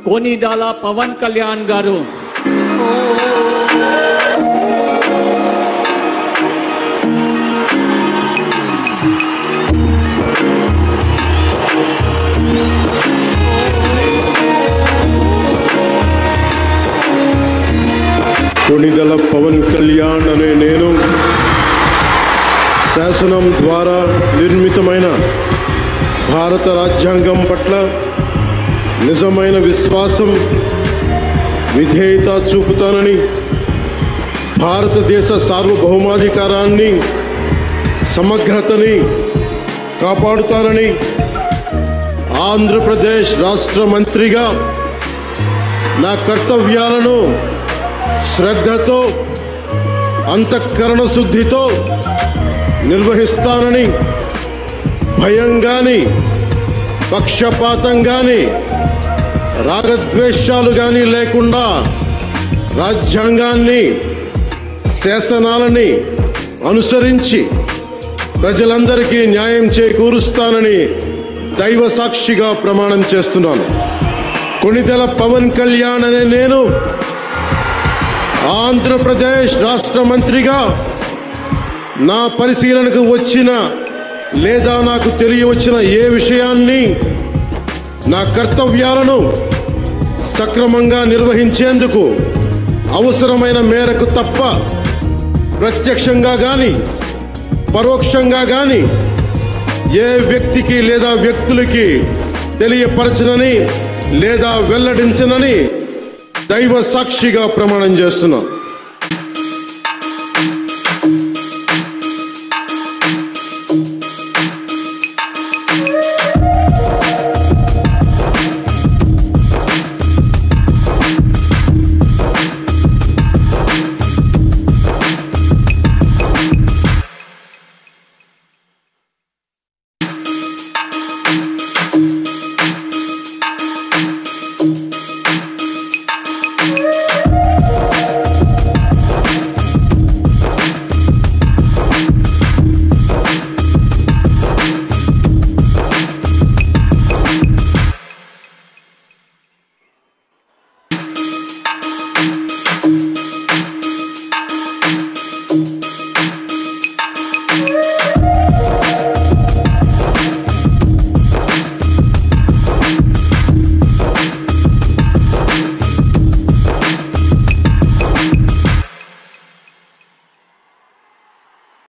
కోనిదాల పవన్ కళ్యాణ్ గారు. కొనిదెల పవన్ కళ్యాణ్ అనే నేను శాసనం ద్వారా నిర్మితమైన భారత రాజ్యాంగం పట్ల నిజమైన విశ్వాసం, విధేయత చూపుతానని, భారతదేశ సార్వభౌమాధికారాన్ని, సమగ్రతని కాపాడుతానని ఆంధ్రప్రదేశ్ రాష్ట్ర మంత్రిగా నా కర్తవ్యాలను శ్రద్ధతో, అంతఃకరణ శుద్ధితో నిర్వహిస్తానని, భయం గాని, పక్షపాతం గాని, రాగద్వేషాలు గాని లేకుండా రాజ్యాంగాన్ని, శాసనాలని అనుసరించి ప్రజలందరికీ న్యాయం చేకూరుస్తానని దైవ సాక్షిగా ప్రమాణం చేస్తున్నాను. కొనిదెల పవన్ కళ్యాణ్ అనే నేను ఆంధ్రప్రదేశ్ రాష్ట్ర మంత్రిగా నా పరిశీలనకు వచ్చిన లేదా నాకు తెలియవచ్చిన ఏ విషయాన్ని, నా కర్తవ్యాలను సక్రమంగా నిర్వహించేందుకు అవసరమైన మేరకు తప్ప ప్రత్యక్షంగా కానీ పరోక్షంగా కానీ ఏ వ్యక్తికి లేదా వ్యక్తులకి తెలియపరచనని లేదా వెల్లడించనని దైవ సాక్షిగా ప్రమాణం చేస్తున్నాను.